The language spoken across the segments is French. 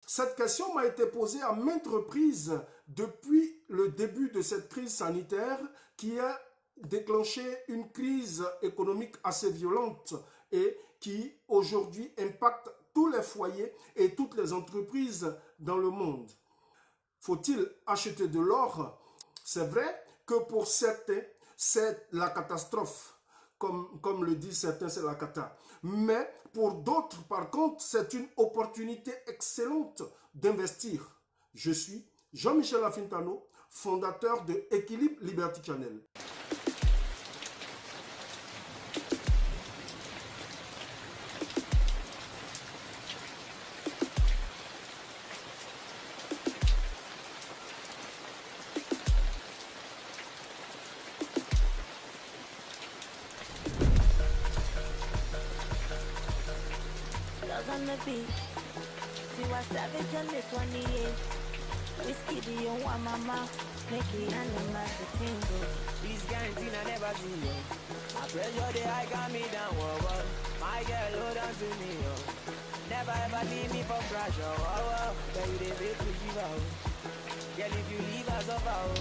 Cette question m'a été posée à maintes reprises depuis le début de cette crise sanitaire qui a déclenché une crise économique assez violente et qui aujourd'hui impacte tous les foyers et toutes les entreprises dans le monde. Faut-il acheter de l'or? C'est vrai que pour certains, c'est la catastrophe. Comme le disent certains, c'est la cata. Mais pour d'autres, par contre, c'est une opportunité excellente d'investir. Je suis Jean-Michel Afintano, fondateur de Équilibre Liberty Channel. On the beat, see what savage on this one here. Whiskey, do you want mama? Make it animals to tingle. This canteen I never see you. I pressure the high got me down, whoa, whoa. My girl, hold on to me, yo. Never ever leave me for pressure, whoa, whoa. Tell you they fake to give out. Girl, if you leave us up out.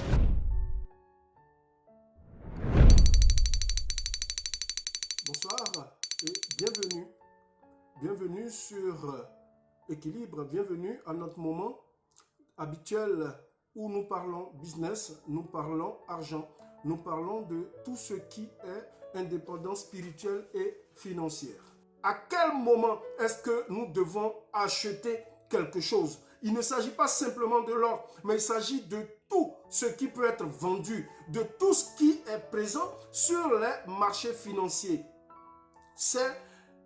Bonsoir et bienvenue. Bienvenue sur Équilibre, bienvenue à notre moment habituel où nous parlons business, nous parlons argent, nous parlons de tout ce qui est indépendance spirituelle et financière. À quel moment est-ce que nous devons acheter quelque chose? Il ne s'agit pas simplement de l'or, mais il s'agit de tout ce qui peut être vendu, de tout ce qui est présent sur les marchés financiers. C'est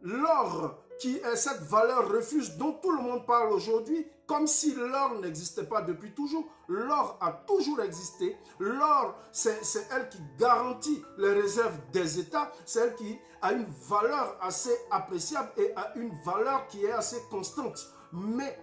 l'or qui est cette valeur refuge dont tout le monde parle aujourd'hui, comme si l'or n'existait pas depuis toujours. L'or a toujours existé. L'or, c'est elle qui garantit les réserves des États. C'est elle qui a une valeur assez appréciable et a une valeur qui est assez constante. Mais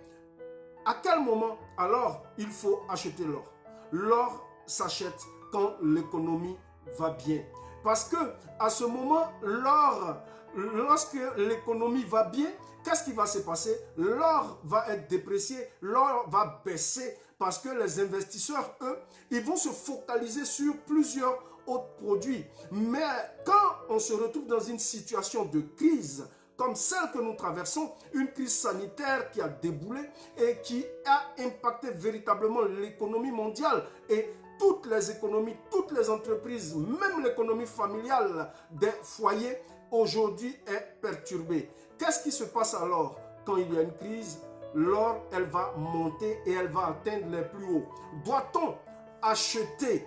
à quel moment alors il faut acheter l'or? L'or s'achète quand l'économie va bien. Parce que à ce moment, l'or, lorsque l'économie va bien, qu'est-ce qui va se passer? L'or va être déprécié, l'or va baisser parce que les investisseurs, eux, ils vont se focaliser sur plusieurs autres produits. Mais quand on se retrouve dans une situation de crise, comme celle que nous traversons, une crise sanitaire qui a déboulé et qui a impacté véritablement l'économie mondiale et toutes les économies, toutes les entreprises, même l'économie familiale des foyers, aujourd'hui est perturbée. Qu'est-ce qui se passe alors quand il y a une crise? L'or, elle va monter et elle va atteindre les plus hauts. Doit-on acheter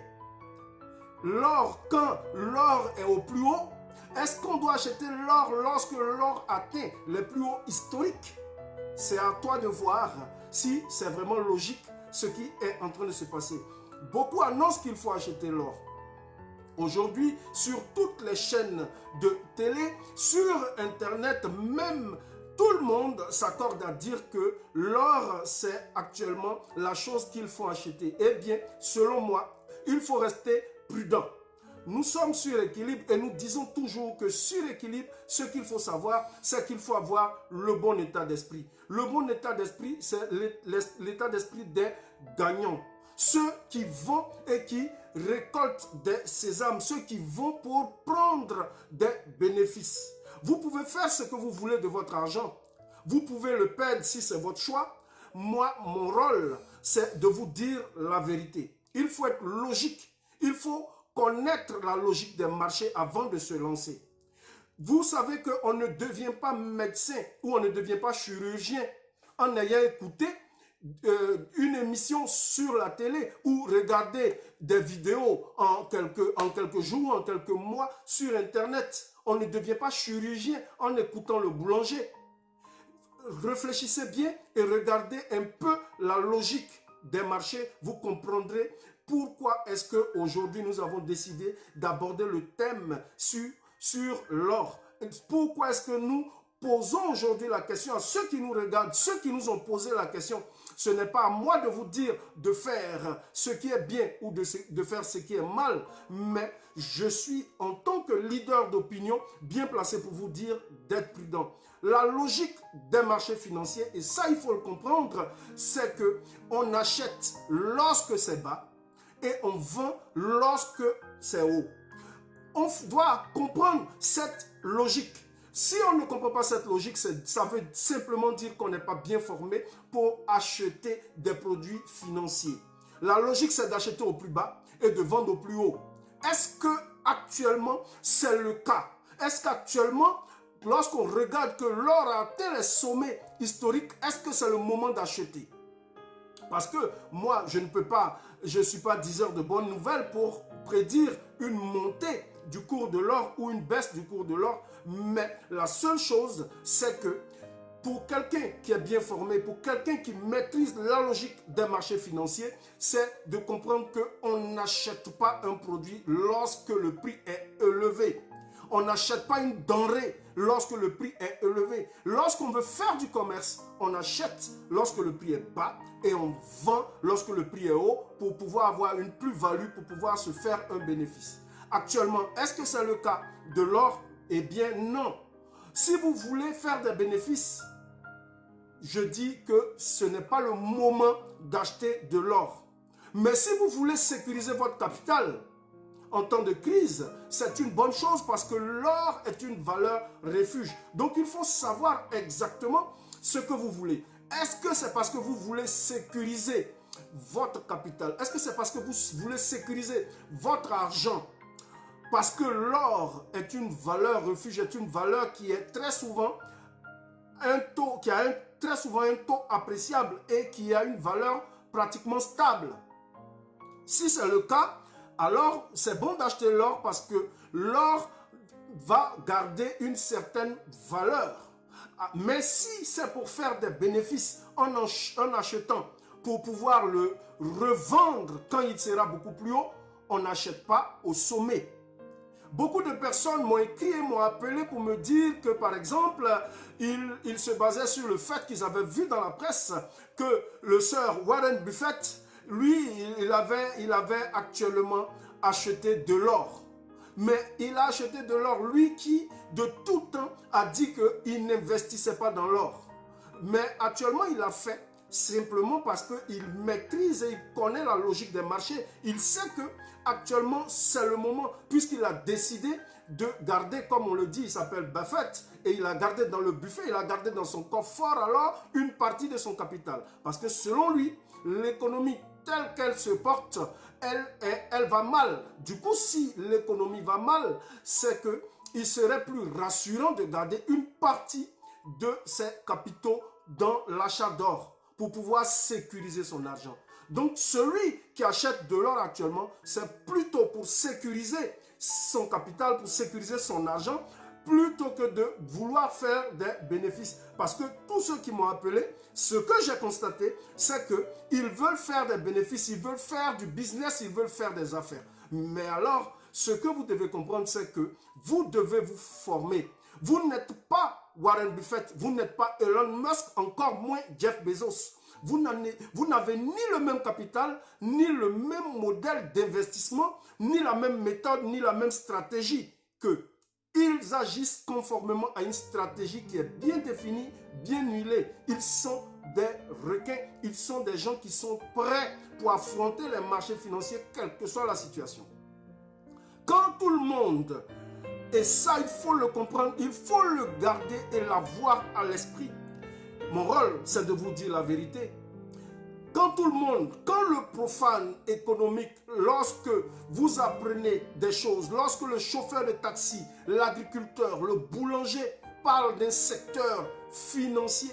l'or quand l'or est au plus haut? Est-ce qu'on doit acheter l'or lorsque l'or atteint les plus hauts historiques? C'est à toi de voir si c'est vraiment logique ce qui est en train de se passer. Beaucoup annoncent qu'il faut acheter l'or. Aujourd'hui, sur toutes les chaînes de télé, sur Internet, même tout le monde s'accorde à dire que l'or, c'est actuellement la chose qu'il faut acheter. Eh bien, selon moi, il faut rester prudent. Nous sommes sur Équilibre et nous disons toujours que sur Équilibre, ce qu'il faut savoir, c'est qu'il faut avoir le bon état d'esprit. Le bon état d'esprit, c'est l'état d'esprit des gagnants. Ceux qui vont et qui récoltent des sésames, ceux qui vont pour prendre des bénéfices. Vous pouvez faire ce que vous voulez de votre argent. Vous pouvez le perdre si c'est votre choix. Moi, mon rôle, c'est de vous dire la vérité. Il faut être logique. Il faut connaître la logique des marchés avant de se lancer. Vous savez qu'on ne devient pas médecin ou on ne devient pas chirurgien en ayant écouté une émission sur la télé ou regarder des vidéos en quelques jours, en quelques mois sur Internet. On ne devient pas chirurgien en écoutant le boulanger. Réfléchissez bien et regardez un peu la logique des marchés. Vous comprendrez pourquoi est-ce qu'aujourd'hui nous avons décidé d'aborder le thème sur l'or. Pourquoi est-ce que nous posons aujourd'hui la question à ceux qui nous regardent, ceux qui nous ont posé la question. Ce n'est pas à moi de vous dire de faire ce qui est bien ou de faire ce qui est mal, mais je suis en tant que leader d'opinion bien placé pour vous dire d'être prudent. La logique des marchés financiers, et ça il faut le comprendre, c'est qu'on achète lorsque c'est bas et on vend lorsque c'est haut. On doit comprendre cette logique. Si on ne comprend pas cette logique, ça veut simplement dire qu'on n'est pas bien formé pour acheter des produits financiers. La logique, c'est d'acheter au plus bas et de vendre au plus haut. Est-ce que actuellement c'est le cas? Est-ce qu'actuellement, lorsqu'on regarde que l'or a atteint les sommets historiques, est-ce que c'est le moment d'acheter? Parce que moi, je ne suis pas diseur de bonnes nouvelles pour prédire une montée du cours de l'or ou une baisse du cours de l'or. Mais la seule chose, c'est que pour quelqu'un qui est bien formé, pour quelqu'un qui maîtrise la logique des marchés financiers, c'est de comprendre qu'on n'achète pas un produit lorsque le prix est élevé. On n'achète pas une denrée lorsque le prix est élevé. Lorsqu'on veut faire du commerce, on achète lorsque le prix est bas et on vend lorsque le prix est haut pour pouvoir avoir une plus-value, pour pouvoir se faire un bénéfice. Actuellement, est-ce que c'est le cas de l'or? Eh bien non. Si vous voulez faire des bénéfices, je dis que ce n'est pas le moment d'acheter de l'or. Mais si vous voulez sécuriser votre capital en temps de crise, c'est une bonne chose parce que l'or est une valeur refuge. Donc il faut savoir exactement ce que vous voulez. Est-ce que c'est parce que vous voulez sécuriser votre capital? Est-ce que c'est parce que vous voulez sécuriser votre argent? Parce que l'or est une valeur refuge, est une valeur qui est très souvent très souvent un taux appréciable et qui a une valeur pratiquement stable. Si c'est le cas, alors c'est bon d'acheter l'or parce que l'or va garder une certaine valeur. Mais si c'est pour faire des bénéfices en achetant pour pouvoir le revendre quand il sera beaucoup plus haut, on n'achète pas au sommet. Beaucoup de personnes m'ont écrit et m'ont appelé pour me dire que, par exemple, ils se basaient sur le fait qu'ils avaient vu dans la presse que le sir Warren Buffett, lui, il avait actuellement acheté de l'or. Mais il a acheté de l'or, lui qui, de tout temps, a dit qu'il n'investissait pas dans l'or. Mais actuellement, il l'a fait simplement parce qu'il maîtrise et il connaît la logique des marchés. Il sait que actuellement c'est le moment, puisqu'il a décidé de garder, comme on le dit, il s'appelle Buffett, et il a gardé dans le buffet, il a gardé dans son coffre-fort alors une partie de son capital. Parce que selon lui, l'économie telle qu'elle se porte, elle va mal. Du coup, si l'économie va mal, c'est qu'il serait plus rassurant de garder une partie de ses capitaux dans l'achat d'or pour pouvoir sécuriser son argent. Donc, celui qui achète de l'or actuellement, c'est plutôt pour sécuriser son capital, pour sécuriser son argent, plutôt que de vouloir faire des bénéfices. Parce que tous ceux qui m'ont appelé, ce que j'ai constaté, c'est qu'ils veulent faire des bénéfices, ils veulent faire du business, ils veulent faire des affaires. Mais alors, ce que vous devez comprendre, c'est que vous devez vous former. Vous n'êtes pas Warren Buffett, vous n'êtes pas Elon Musk, encore moins Jeff Bezos. Vous n'avez ni le même capital, ni le même modèle d'investissement, ni la même méthode, ni la même stratégie qu'eux. Ils agissent conformément à une stratégie qui est bien définie, bien huilée. Ils sont des requins, ils sont des gens qui sont prêts pour affronter les marchés financiers, quelle que soit la situation. Quand tout le monde, et ça il faut le comprendre, il faut le garder et l'avoir à l'esprit. Mon rôle, c'est de vous dire la vérité. Quand tout le monde, quand le profane économique, lorsque vous apprenez des choses, lorsque le chauffeur de taxi, l'agriculteur, le boulanger parle d'un secteur financier,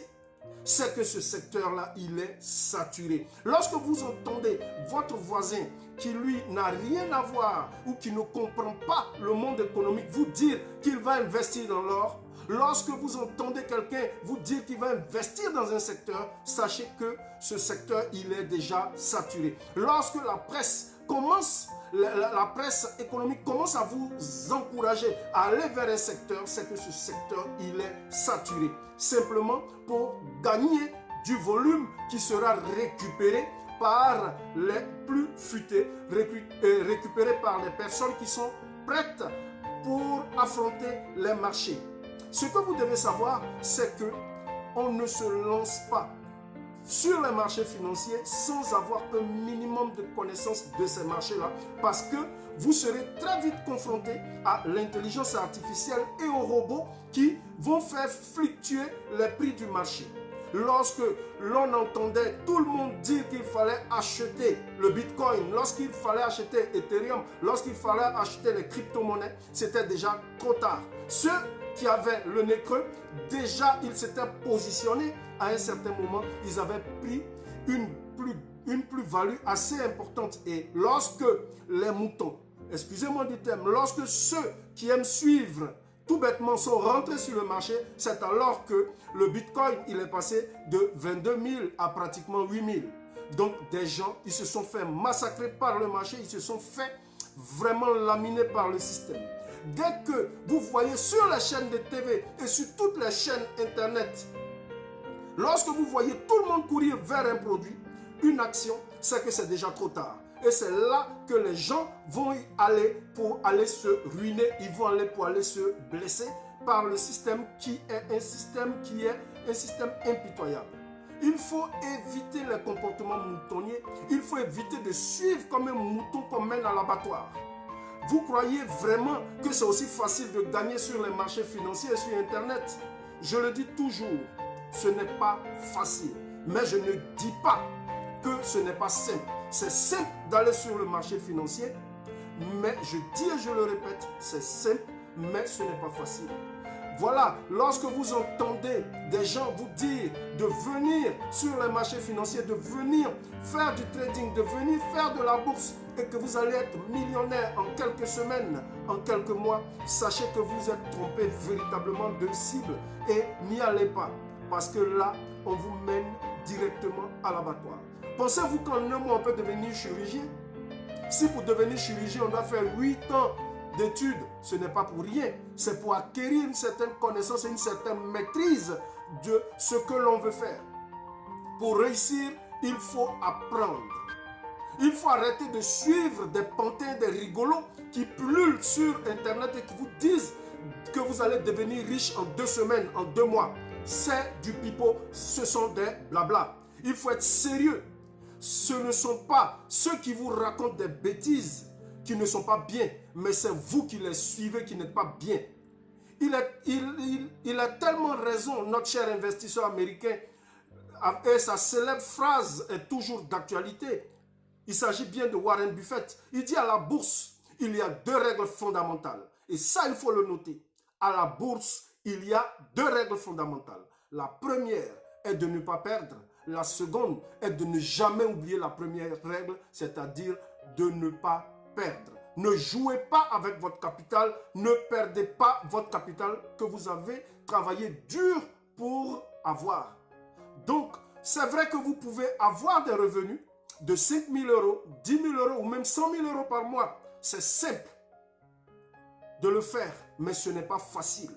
c'est que ce secteur-là, il est saturé. Lorsque vous entendez votre voisin qui, lui, n'a rien à voir ou qui ne comprend pas le monde économique vous dire qu'il va investir dans l'or, lorsque vous entendez quelqu'un vous dire qu'il va investir dans un secteur, sachez que ce secteur, il est déjà saturé. Lorsque la presse commence la presse économique commence à vous encourager à aller vers un secteur, c'est que ce secteur, il est saturé. Simplement pour gagner du volume qui sera récupéré par les plus futés, récupéré par les personnes qui sont prêtes pour affronter les marchés. Ce que vous devez savoir, c'est que on ne se lance pas sur les marchés financiers sans avoir un minimum de connaissance de ces marchés-là, parce que vous serez très vite confronté à l'intelligence artificielle et aux robots qui vont faire fluctuer les prix du marché. Lorsque l'on entendait tout le monde dire qu'il fallait acheter le Bitcoin, lorsqu'il fallait acheter Ethereum, lorsqu'il fallait acheter les crypto-monnaies, c'était déjà trop tard. Ceux qui avaient le nez creux, déjà ils s'étaient positionnés à un certain moment, ils avaient pris une plus-value assez importante. Et lorsque les moutons, excusez-moi du terme, lorsque ceux qui aiment suivre tout bêtement sont rentrés sur le marché, c'est alors que le Bitcoin, il est passé de 22 000 à pratiquement 8 000. Donc des gens, ils se sont fait massacrer par le marché, ils se sont fait vraiment laminer par le système. Dès que vous voyez sur les chaînes de TV et sur toutes les chaînes internet, lorsque vous voyez tout le monde courir vers un produit, une action, c'est que c'est déjà trop tard. Et c'est là que les gens vont y aller pour aller se ruiner, ils vont aller pour aller se blesser par le système qui est un système impitoyable. Il faut éviter les comportements moutonniers, il faut éviter de suivre comme un mouton qu'on mène à l'abattoir. Vous croyez vraiment que c'est aussi facile de gagner sur les marchés financiers et sur Internet? Je le dis toujours, ce n'est pas facile. Mais je ne dis pas que ce n'est pas simple. C'est simple d'aller sur le marché financier, mais je dis et je le répète, c'est simple, mais ce n'est pas facile. Voilà, lorsque vous entendez des gens vous dire de venir sur les marchés financiers, de venir faire du trading, de venir faire de la bourse et que vous allez être millionnaire en quelques semaines, en quelques mois, sachez que vous êtes trompé véritablement de cible et n'y allez pas. Parce que là, on vous mène directement à l'abattoir. Pensez-vous qu'en un mois, on peut devenir chirurgien? Si pour devenir chirurgien, on doit faire 8 ans d'études, ce n'est pas pour rien. C'est pour acquérir une certaine connaissance et une certaine maîtrise de ce que l'on veut faire. Pour réussir, il faut apprendre. Il faut arrêter de suivre des pantins, des rigolos qui pullulent sur Internet et qui vous disent que vous allez devenir riche en 2 semaines, en 2 mois. C'est du pipeau, ce sont des blabla. Il faut être sérieux. Ce ne sont pas ceux qui vous racontent des bêtises qui ne sont pas bien, mais c'est vous qui les suivez qui n'êtes pas bien. Il a tellement raison, notre cher investisseur américain, et sa célèbre phrase est toujours d'actualité. Il s'agit bien de Warren Buffett. Il dit à la bourse, il y a 2 règles fondamentales. Et ça, il faut le noter. À la bourse, il y a 2 règles fondamentales. La première est de ne pas perdre. La seconde est de ne jamais oublier la première règle, c'est-à-dire de ne pas perdre. Ne jouez pas avec votre capital, ne perdez pas votre capital que vous avez travaillé dur pour avoir. Donc, c'est vrai que vous pouvez avoir des revenus de 5 000 €, 10 000 € ou même 100 000 € par mois. C'est simple de le faire, mais ce n'est pas facile.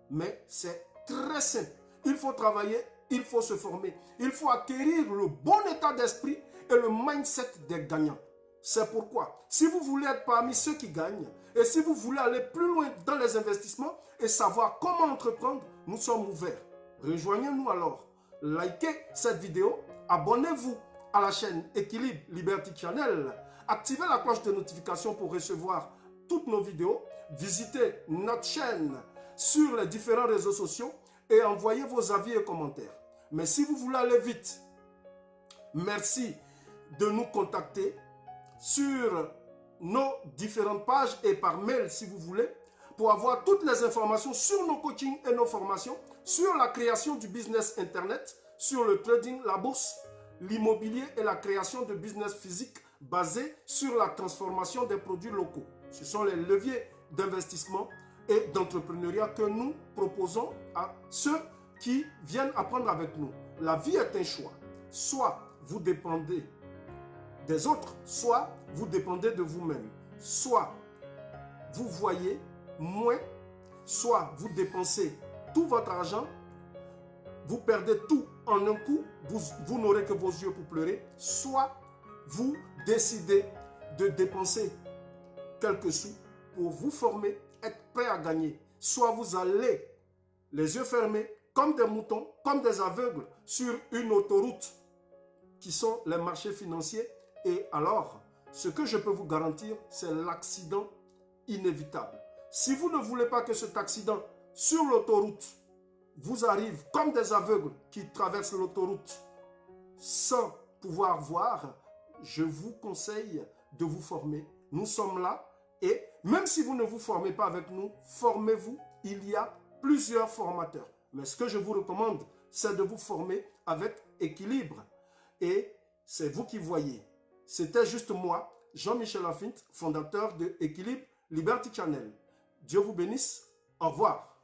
Mais c'est très simple. Il faut travailler, il faut se former. Il faut acquérir le bon état d'esprit et le mindset des gagnants. C'est pourquoi, si vous voulez être parmi ceux qui gagnent, et si vous voulez aller plus loin dans les investissements et savoir comment entreprendre, nous sommes ouverts. Rejoignez-nous alors. Likez cette vidéo, abonnez-vous à la chaîne Équilibre Liberty Channel, activez la cloche de notification pour recevoir toutes nos vidéos, visitez notre chaîne sur les différents réseaux sociaux et envoyez vos avis et commentaires. Mais si vous voulez aller vite, merci de nous contacter sur nos différentes pages et par mail si vous voulez, pour avoir toutes les informations sur nos coachings et nos formations, sur la création du business internet, sur le trading, la bourse, l'immobilier et la création de business physique basé sur la transformation des produits locaux. Ce sont les leviers d'investissement et d'entrepreneuriat que nous proposons à ceux qui viennent apprendre avec nous. La vie est un choix. Soit vous dépendez des autres, soit vous dépendez de vous-même. soit vous voyez moins, soit vous dépensez tout votre argent, vous perdez tout en un coup, vous n'aurez que vos yeux pour pleurer, soit vous décidez de dépenser quelques sous pour vous former, être prêt à gagner. Soit vous allez les yeux fermés, comme des moutons, comme des aveugles, sur une autoroute qui sont les marchés financiers. Et alors, ce que je peux vous garantir, c'est l'accident inévitable. Si vous ne voulez pas que cet accident sur l'autoroute vous arrive comme des aveugles qui traversent l'autoroute sans pouvoir voir, je vous conseille de vous former. Nous sommes là et même si vous ne vous formez pas avec nous, formez-vous. Il y a plusieurs formateurs. Mais ce que je vous recommande, c'est de vous former avec Équilibre. Et c'est vous qui voyez. C'était juste moi, Jean-Michel Afint, fondateur de Équilibre Liberty Channel. Dieu vous bénisse. Au revoir.